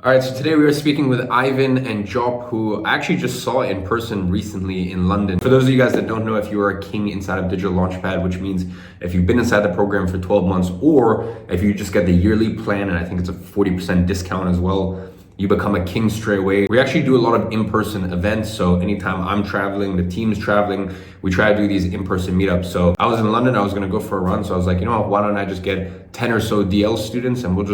All right, so today we are speaking with Ivan and Job, who I actually just saw in person recently in London. For those of you guys that don't know, if you are a king inside of Digital Launchpad, which means if you've been inside the program for 12 months, or if you just get the yearly plan, and I think it's a 40% discount as well, you become a king straight away. We actually do a lot of in-person events. So anytime I'm traveling, the team's traveling, we try to do these in-person meetups. So I was in London, I was gonna go for a run. So I was like, you know what, why don't I just get 10 or so DL students and we'll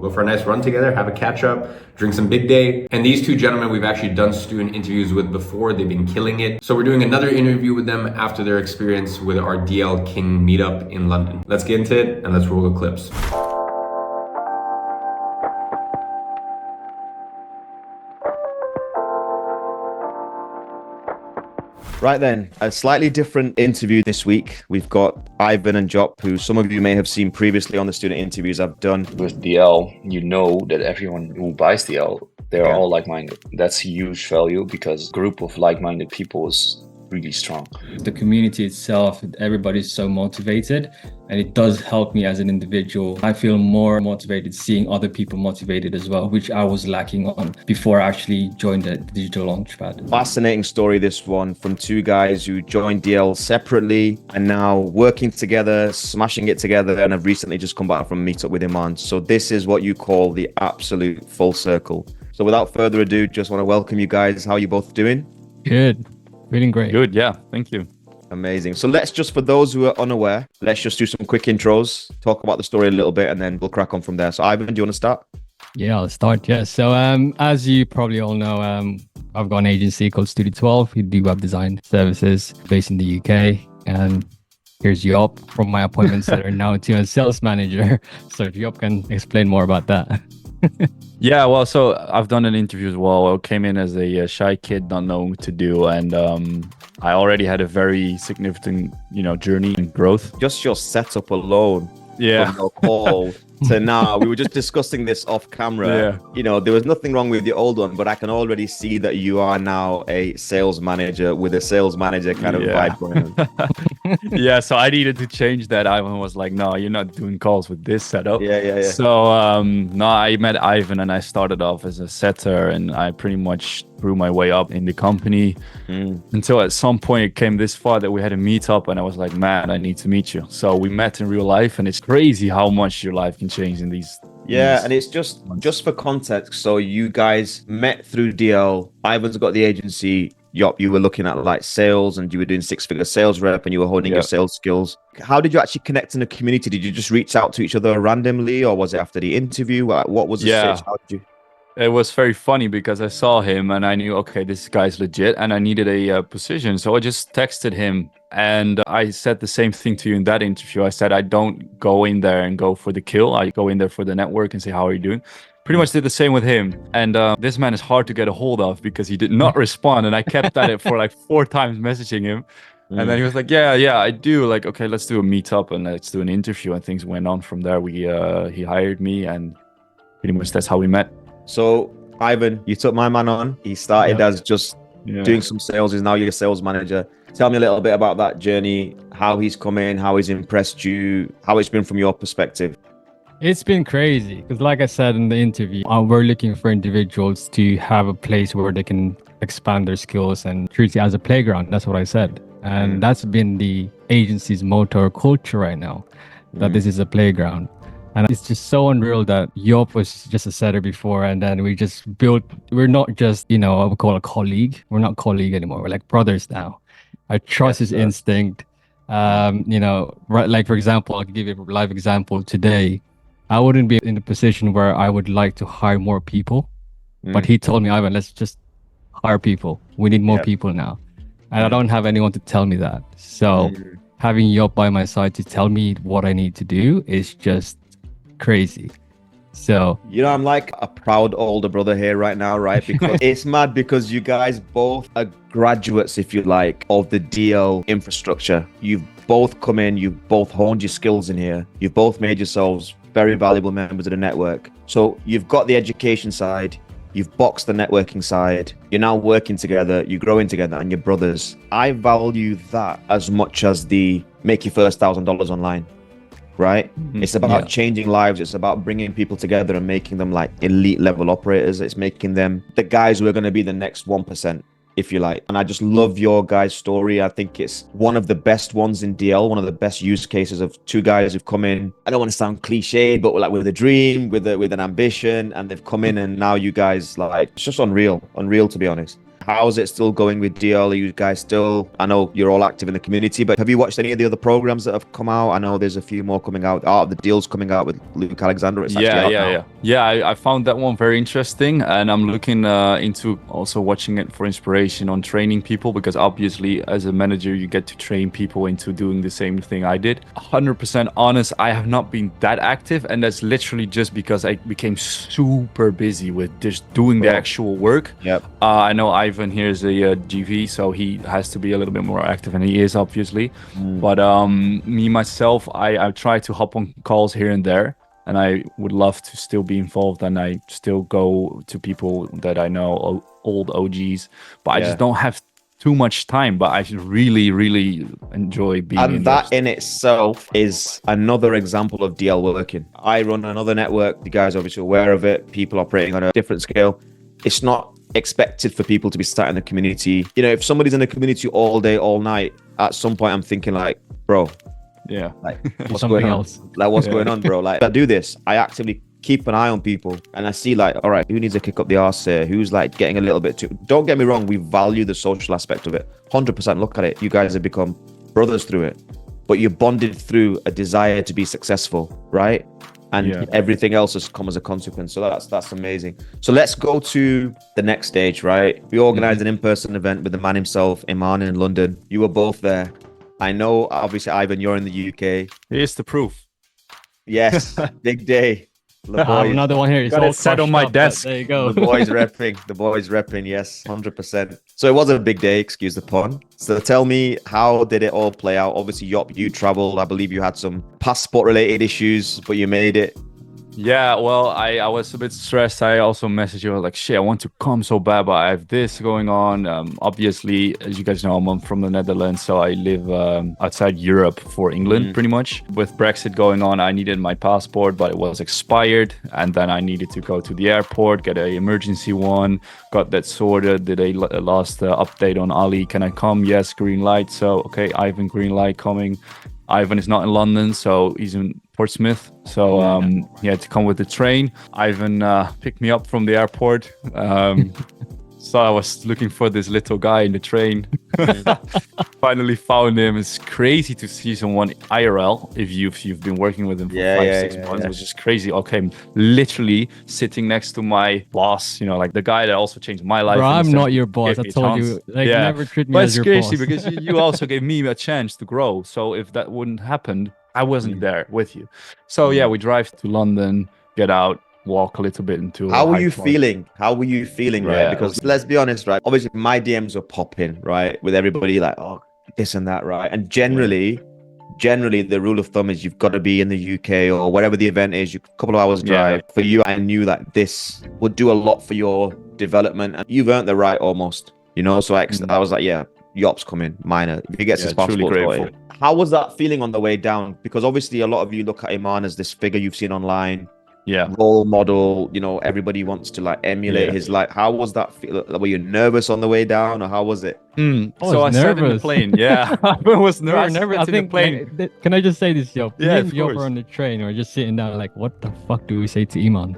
go for a nice run together, have a catch up, drink some big day. And these two gentlemen, we've actually done student interviews with before. They've been killing it. So we're doing another interview with them after their experience with our DL King meetup in London. Let's get into it and let's roll the clips. Right then, a slightly different interview this week. We've got Ivan and Job, who some of you may have seen previously on the student interviews I've done. With DL, you know that everyone who buys DL, they're all like-minded. That's a huge value because a group of like-minded people is really strong. The community itself, everybody's so motivated, and it does help me as an individual. I feel more motivated seeing other people motivated as well, which I was lacking on before I actually joined the Digital Launchpad. Fascinating story, this one, from two guys who joined DL separately and now working together, smashing it together, and have recently just come back from a meetup with Iman. So this is what you call the absolute full circle. So without further ado, just want to welcome you guys. How are you both doing? Good. Feeling great. Good, yeah. Thank you. Amazing. So let's just, for those who are unaware, let's just do some quick intros, talk about the story a little bit, and then we'll crack on from there. So Ivan, do you want to start? Yeah, I'll start. Yeah. So as you probably all know, I've got an agency called Studio 12. We do web design services based in the UK. And here's Job from my appointment center now to a sales manager. So if Job can explain more about that. Yeah, well, so I've done an interview as well. I came in as a shy kid, not knowing what to do, and I already had a very significant, journey and growth. Just your setup alone, Yeah. from your call to now. We were just discussing this off camera. Yeah. There was nothing wrong with the old one, but I can already see that you are now a sales manager with a sales manager kind of vibe going on. Yeah, so I needed to change that. Ivan was like, no, you're not doing calls with this setup. Yeah. So no, I met Ivan and I started off as a setter, and I pretty much grew my way up in the company until at some point it came this far that we had a meetup, and I was like, man, I need to meet you. So we met in real life, and it's crazy how much your life can change in these. And it's just for context. So you guys met through DL. Ivan's got the agency. You were looking at like sales, and you were doing six-figure sales rep, and you were honing your sales skills. How did you actually connect in the community? Did you just reach out to each other randomly, or was it after the interview? What was the stage? How did you? It was very funny because I saw him and I knew, okay, this guy's legit, and I needed a position. So I just texted him, and I said the same thing to you in that interview. I said, I don't go in there and go for the kill. I go in there for the network and say, how are you doing? Pretty much did the same with him. And this man is hard to get a hold of because he did not respond. And I kept at it for like 4 times messaging him. And then he was like, yeah, I do. Like, okay, let's do a meetup and let's do an interview. And things went on from there. He hired me, and pretty much that's how we met. So Ivan, you took my man on. He started as just doing some sales. He's now your sales manager. Tell me a little bit about that journey, how he's come in, how he's impressed you, how it's been from your perspective. It's been crazy because, like I said in the interview, we're looking for individuals to have a place where they can expand their skills and treat it as a playground. That's what I said. And that's been the agency's motto or culture right now, that this is a playground. And it's just so unreal that Job was just a setter before, and then we just built, we're not just, what we call a colleague. We're not colleague anymore. We're like brothers now. I trust his instinct. Right, like, for example, I'll give you a live example today. I wouldn't be in a position where I would like to hire more people, but he told me, Ivan, let's just hire people. We need more people now. And I don't have anyone to tell me that. So having Job by my side to tell me what I need to do is just crazy. So I'm like a proud older brother here right now, right? Because it's mad because you guys both are graduates, if you like, of the DL infrastructure. You've both come in, you've both honed your skills in here, you've both made yourselves very valuable members of the network. So you've got the education side, you've boxed the networking side, you're now working together, you're growing together, and you're brothers. I value that as much as the make your first $1,000 online. right? It's about Yeah. changing lives. It's about bringing people together and making them like elite level operators. It's making them the guys who are going to be the next 1%, if you like. And I just love your guys' story. I think it's one of the best ones in DL, one of the best use cases of two guys who've come in. I don't want to sound cliched, but like with a dream, with an ambition, and they've come in and now you guys like, it's just unreal to be honest. How's it still going with DL? Are you guys still, I know you're all active in the community, but have you watched any of the other programs that have come out? I know there's a few more coming out. The deal's coming out with Luke Alexander. It's actually out now. Yeah. I found that one very interesting, and I'm looking into also watching it for inspiration on training people, because obviously as a manager you get to train people into doing the same thing I did. 100% honest, I have not been that active, and that's literally just because I became super busy with just doing the actual work. Yep. I know Ivan here is a GV, so he has to be a little bit more active, and he is obviously. But me myself, I try to hop on calls here and there, and I would love to still be involved, and I still go to people that I know, old OGs, but I just don't have too much time. But I really enjoy being and that in itself is another example of DL working. I run another network, you guys are obviously aware of it, people operating on a different scale. It's not expected for people to be sat in the community. You know, if somebody's in the community all day, all night, at some point I'm thinking like, bro, like what's going on? Like what's going on, bro? Like I do this. I actively keep an eye on people, and I see like, all right, who needs to kick up the arse here? Who's like getting a little bit too. Don't get me wrong, we value the social aspect of it. 100%. Look at it. You guys have become brothers through it, but you're bonded through a desire to be successful, right? And everything else has come as a consequence. So that's amazing. So let's go to the next stage, right? We organized an in-person event with the man himself, Iman, in London. You were both there. I know, obviously, Ivan, you're in the UK. Here's the proof. Yes, big day. I have another one here. It's Got all it set on crushed my up, but desk. There you go. The boys repping, yes, 100%. So it was a big day, excuse the pun. So tell me, how did it all play out? Obviously, Yop, you traveled. I believe you had some passport-related issues, but you made it. Yeah, well, I was a bit stressed. I also messaged you, like, shit, I want to come so bad, but I have this going on. Obviously, as you guys know, I'm from the Netherlands, so I live outside Europe for England, pretty much. With Brexit going on, I needed my passport, but it was expired. And then I needed to go to the airport, get an emergency one, got that sorted. Did a last update on Ali. Can I come? Yes, green light. So, okay, Ivan, green light coming. Ivan is not in London, so he's in Portsmouth. So he had to come with the train. Ivan picked me up from the airport. So I was looking for this little guy in the train. Finally found him. It's crazy to see someone IRL if you've been working with him for 5-6 months. It was just crazy. Okay, literally sitting next to my boss, you know, like the guy that also changed my life. Bro, I'm not your boss. I told you, like, never treat me as your boss. But it's crazy because you also gave me a chance to grow. So if that wouldn't happen, I wasn't there with you. So yeah, we drive to London, get out, walk a little bit into. How were you feeling? Right? Because let's be honest, right? Obviously, my DMs were popping, right? With everybody like, oh, this and that, right? And generally, the rule of thumb is you've got to be in the UK or whatever the event is. You a couple of hours drive. For you, I knew that this would do a lot for your development, and you've earned the right almost. You know, so I was like, yeah, Yop's coming, minor. If he gets his passport, how was that feeling on the way down? Because obviously, a lot of you look at Iman as this figure you've seen online. Role model, you know, everybody wants to like emulate his life. How was that feel? Were you nervous on the way down, or how was it? So I sat in the plane. I was nervous. I think, plane. Can I just say this, Yop? Yeah, of course. We're on the train, or just sitting down, like, what the fuck do we say to Iman?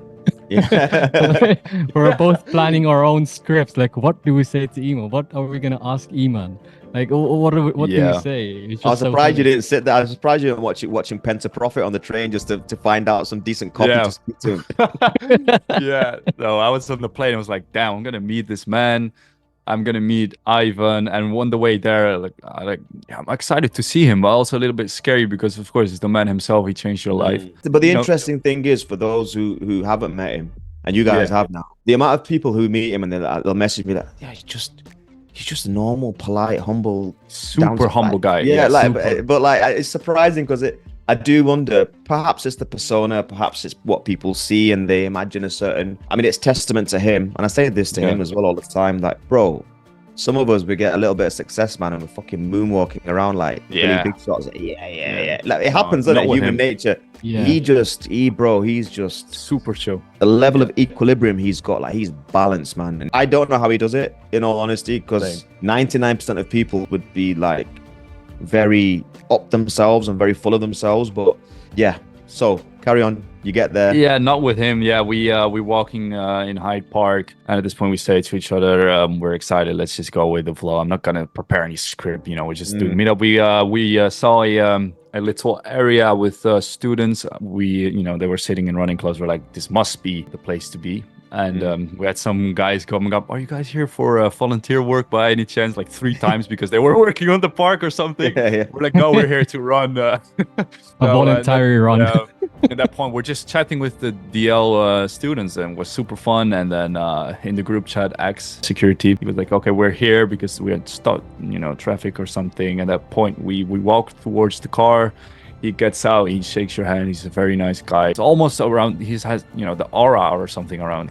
We're both planning our own scripts. Like, what do we say to Iman? What are we gonna ask Iman? Like, what do we say? I was surprised you didn't sit there. I was surprised you didn't watching Penta Profit on the train just to find out some decent copy to speak to him. No, I was on the plane. I was like, damn, I'm gonna meet this man. I'm gonna meet Ivan, and on the way there, I'm excited to see him, but also a little bit scary because, of course, it's the man himself. He changed your life. But the interesting thing is, for those who haven't met him, and you guys have now, the amount of people who meet him and they'll message me that, he's just a normal, polite, humble, super humble guy. But it's surprising because I do wonder, perhaps it's the persona, perhaps it's what people see and they imagine a certain. I mean, it's testament to him, and I say this to him as well all the time. Like, bro, some of us, we get a little bit of success, man, and we're fucking moonwalking around like Yeah. really big shots. Yeah. Like it happens, not doesn't it? with Human him. nature. Yeah. He's just Super chill. the level of equilibrium he's got. Like he's balanced, man. And I don't know how he does it, in all honesty, because 99% of people would be like very up themselves and very full of themselves. But yeah, so carry on. You get there. Yeah, not with him. Yeah, we're walking in Hyde Park, and at this point we say to each other, "We're excited. Let's just go with the flow. I'm not gonna prepare any script. You know, we're just doing meetup." We saw a little area with students. They were sitting in running clothes. We're like, this must be the place to be. And we had some guys coming up. Are you guys here for volunteer work by any chance? Like 3 times because they were working on the park or something. Yeah. We're like, no, we're here to run. A voluntary run. At that point, we're just chatting with the DL students, and it was super fun. And then in the group chat, X security, he was like, "Okay, we're here because we had stopped, traffic or something." At that point, we walked towards the car. He gets out, he shakes your hand. He's a very nice guy. It's almost around. He has, the aura or something around.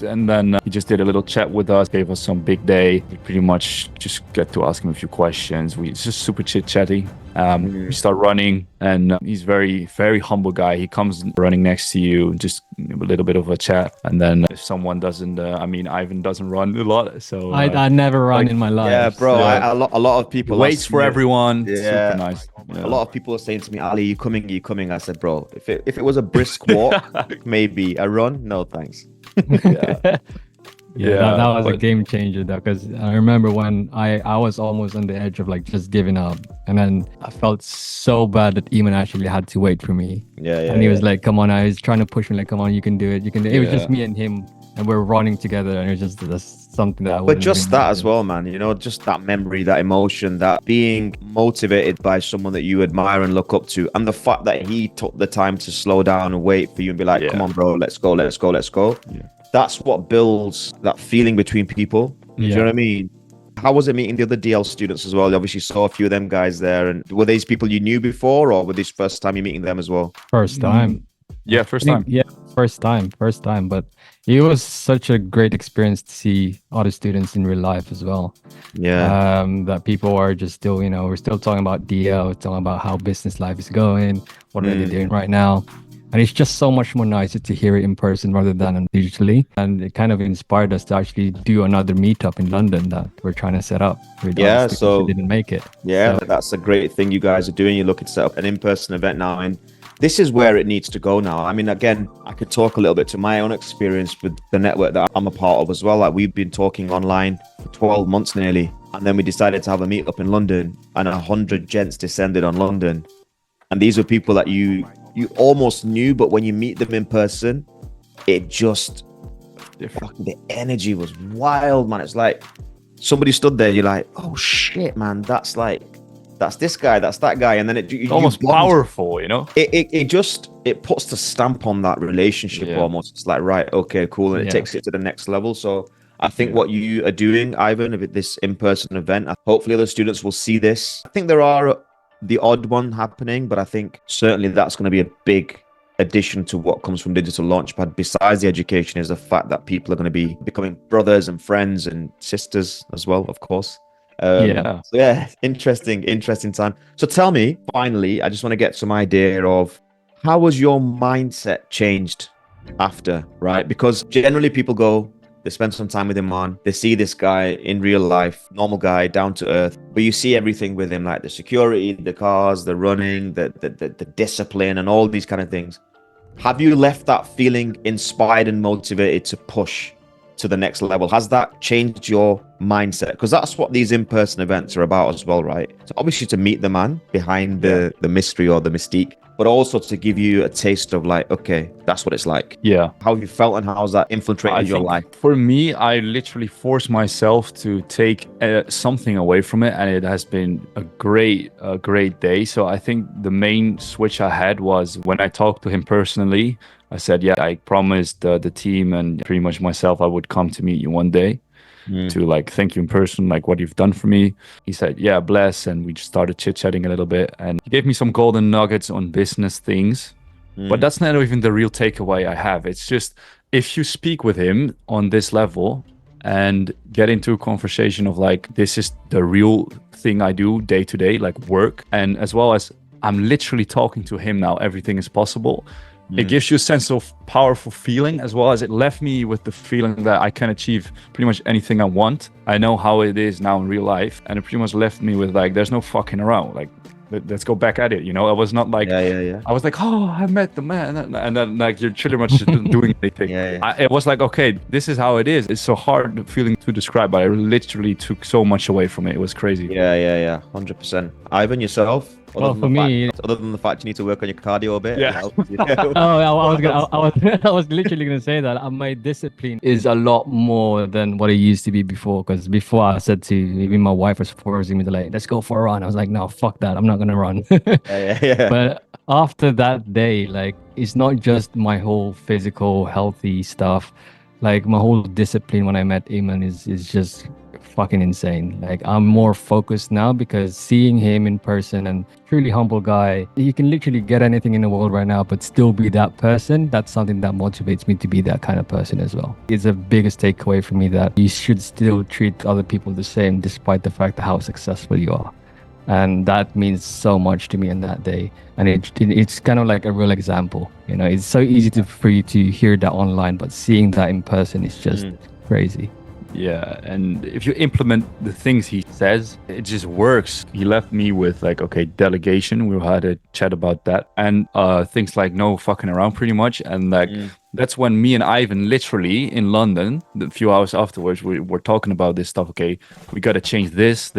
And then he just did a little chat with us, gave us some big day. We pretty much just get to ask him a few questions. It's just super chit chatty. We start running, and he's very, very humble guy. He comes running next to you, just a little bit of a chat. And then if someone doesn't, Ivan doesn't run a lot, so I never run in my life. Yeah, bro. Yeah. A lot of people waits for everyone. Yeah. Super nice. Yeah. A lot of people are saying to me, "Ali, you coming? You coming?" I said, "Bro, if it was a brisk walk, maybe a run. No, thanks." Yeah, that was a game changer though, because I remember when I was almost on the edge of like just giving up, and then I felt so bad that Eamon actually had to wait for me. Yeah. And he was like, "Come on," I was trying to push me like, "Come on, you can do it. You can do it." It was just me and him, and we're running together, and it was just something that. But just that as well, man. Just that memory, that emotion, that being motivated by someone that you admire and look up to, and the fact that he took the time to slow down and wait for you and be like, "Come on, bro, let's go." Yeah. That's what builds that feeling between people. Do you know what I mean? How was it meeting the other DL students as well? You obviously saw a few of them guys there, and were these people you knew before, or were this first time you meeting them as well? First time. Yeah, first time. Yeah, first time. But it was such a great experience to see other students in real life as well. Yeah. That people are just still, we're still talking about DL, talking about how business life is going, what are they doing right now. And it's just so much more nicer to hear it in person rather than digitally. And it kind of inspired us to actually do another meetup in London that we're trying to set up. Yeah, so we didn't make it. Yeah, So, that's a great thing you guys are doing. You're looking to set up an in-person event now, and this is where it needs to go now. I mean, again, I could talk a little bit to my own experience with the network that I'm a part of as well. Like we've been talking online for 12 months nearly, and then we decided to have a meetup in London, and 100 gents descended on London. And these were people that you almost knew, but when you meet them in person, it just the energy was wild, man. It's like somebody stood there, you're like, "Oh shit, man, that's this guy, that's that guy," and then it Almost powerful, it puts the stamp on that relationship almost. It's like, right, okay, cool, and it takes it to the next level. So I think what you are doing, Ivan, with this in-person event, hopefully other students will see this. I think there are the odd one happening, but I think certainly that's going to be a big addition to what comes from Digital Launchpad. Besides the education, is the fact that people are going to be becoming brothers and friends and sisters as well, of course. Interesting time. So tell me, finally, I just want to get some idea of how was your mindset changed after, right? Because generally people go, they spend some time with him they see this guy in real life, normal guy, down to earth, but you see everything with him, like the security, the cars, the running, the discipline, and all these kind of things. Have you left that feeling inspired and motivated to push to the next level? Has that changed your mindset? Because that's what these in-person events are about as well, right? So obviously to meet the man behind the mystery or the mystique, but also to give you a taste of like, okay, that's what it's like. Yeah. How have you felt and how's that infiltrated your life? For me, I literally forced myself to take something away from it, and it has been a great day. So I think the main switch I had was when I talked to him personally. I said, yeah, I promised the team and pretty much myself I would come to meet you one day to like thank you in person, like what you've done for me. He said, yeah, bless. And we just started chit-chatting a little bit, and he gave me some golden nuggets on business things. But that's not even the real takeaway I have. It's just if you speak with him on this level and get into a conversation of like, this is the real thing I do day to day, like work, and as well as I'm literally talking to him now, everything is possible. It gives you a sense of powerful feeling, as well as it left me with the feeling that I can achieve pretty much anything I want. I know how it is now in real life, and it pretty much left me with like, there's no fucking around. Like, let's go back at it. You know, I was not like, I was like, oh, I met the man, and then like you're pretty much doing anything. It was like, okay, this is how it is. It's so hard feeling to describe, but I literally took so much away from it. It was crazy. 100%. Ivan, yourself? Well, for me, other than the fact you need to work on your cardio a bit. Yeah. I was literally gonna say that my discipline is a lot more than what it used to be before. Because before I said to even my wife was forcing me to like, let's go for a run. I was like, no, fuck that. I'm not gonna run. But after that day, like, it's not just my whole physical healthy stuff. Like my whole discipline when I met Iman is just fucking insane. Like I'm more focused now because seeing him in person, and truly humble guy, you can literally get anything in the world right now but still be that person. That's something that motivates me to be that kind of person as well. It's the biggest takeaway for me, that you should still treat other people the same despite the fact of how successful you are. And that means so much to me in that day. And it's kind of like a real example. You know, it's so easy for you to hear that online, but seeing that in person is just crazy. Yeah, and if you implement the things he says, it just works. He left me with like, okay, delegation. We had a chat about that, and things like no fucking around, pretty much. And like that's when me and Ivan literally in London, a few hours afterwards, we were talking about this stuff. Okay, we got to change this,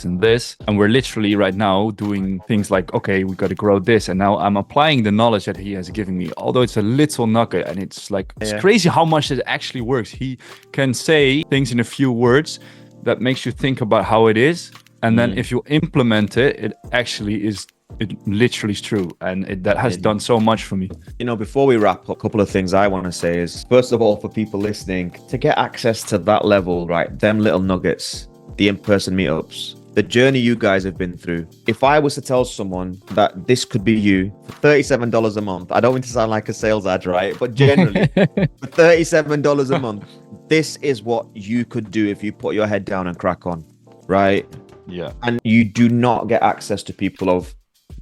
and this, and we're literally right now doing things like, okay, we got to grow this, and now I'm applying the knowledge that he has given me. Although it's a little nugget, and it's like it's crazy how much it actually works. He can say things in a few words that makes you think about how it is, and then if you implement it, it actually is. It literally is true, and that has done so much for me. You know, before we wrap up, a couple of things I want to say is, first of all, for people listening, to get access to that level, right, them little nuggets, the in-person meetups, the journey you guys have been through. If I was to tell someone that this could be you for $37 a month, I don't want to sound like a sales ad, right? But generally, for $37 a month, this is what you could do if you put your head down and crack on, right? Yeah. And you do not get access to people of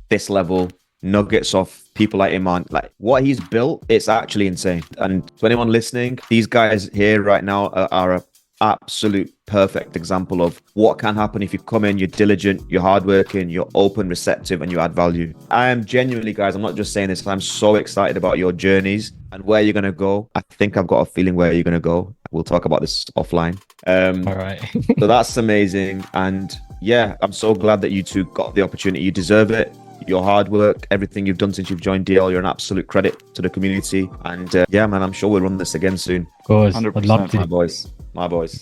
this level, nuggets of people like Iman. Like what he's built, it's actually insane. And to anyone listening, these guys here right now are a absolute perfect example of what can happen if you come in, you're diligent, you're hardworking, you're open, receptive, and you add value. I am genuinely, guys, I'm not just saying this, I'm so excited about your journeys and where you're going to go. I think I've got a feeling where you're going to go. We'll talk about this offline. All right. So that's amazing. And yeah, I'm so glad that you two got the opportunity. You deserve it. Your hard work, everything you've done since you've joined DL, you're an absolute credit to the community. And yeah, man, I'm sure we'll run this again soon. Of course, 100%. I'd love to. My boys.